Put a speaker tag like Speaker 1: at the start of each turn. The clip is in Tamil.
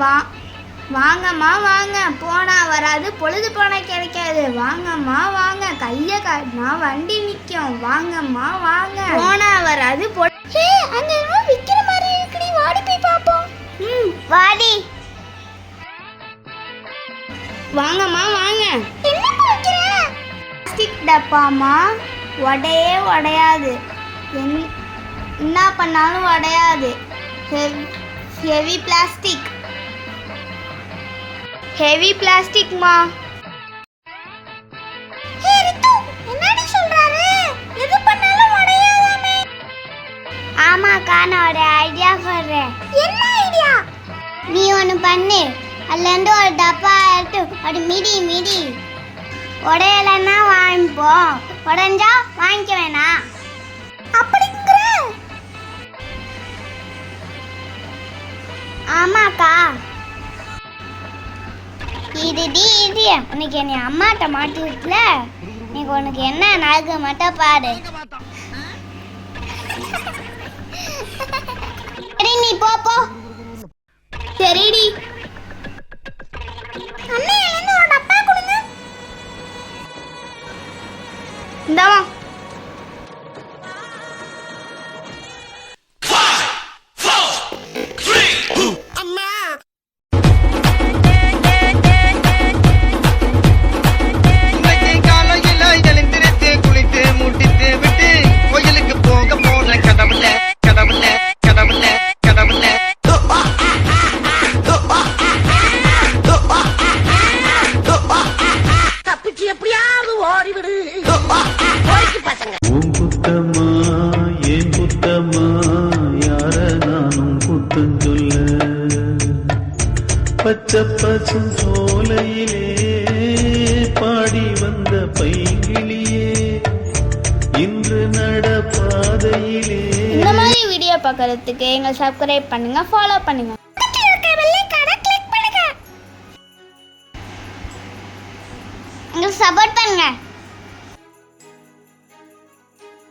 Speaker 1: வா வாங்கம்மா வாங்க, போனா வராது பொழுது போனா கிடைக்காது. வாங்கம்மா வாங்க, கைய காட்டினா வண்டி நிற்கும். வாங்கம்மா வாங்க, போனா வராது அங்க விக்கிற மாதிரி இருக்குடி, வாடி போய் பார்ப்போம். வாடி. வாங்கம்மா வாங்க. என்ன பார்க்கிற? பிளாஸ்டிக் டப்பாமா, உடையே உடையாது, என்ன பண்ணாலும் உடையாது. ஹெவி பிளாஸ்டிக், ஹெவி பிளாஸ்டிக்மா. என்னடி சொல்றாரு? எது பண்ணாலும் உடையாதாமே. ஆமாக்கா, நான் ஒரு ஐடியா சொல்றேன். என்ன ஐடியா? நீ ஒன்று பண்ணு, அதுலேருந்து ஒரு டப்பா எடுத்து ஒரு மிடி உடையலைன்னா வாங்கிப்போம், உடஞ்சா வாங்கிக்க வேணாம். அப்படிங்கிற? ஆமாக்கா. இது உனக்கு என்னை அம்மாட்ட மாட்டி விட்டுல, நீங்க உனக்கு என்ன நாக்கு மட்டும் பாரு. சரி, நீ போ. சரிடி. இந்தாமா.
Speaker 2: பச்சை பசும் சோலையிலே பாடி வந்த பைங்கிளியே, இன்று நடப்பாதையிலே.
Speaker 1: இந்த மாதிரி வீடியோ பார்க்கறதுக்கு எங்களை சப்ஸ்கிரைப் பண்ணுங்க, ஃபாலோ பண்ணுங்க.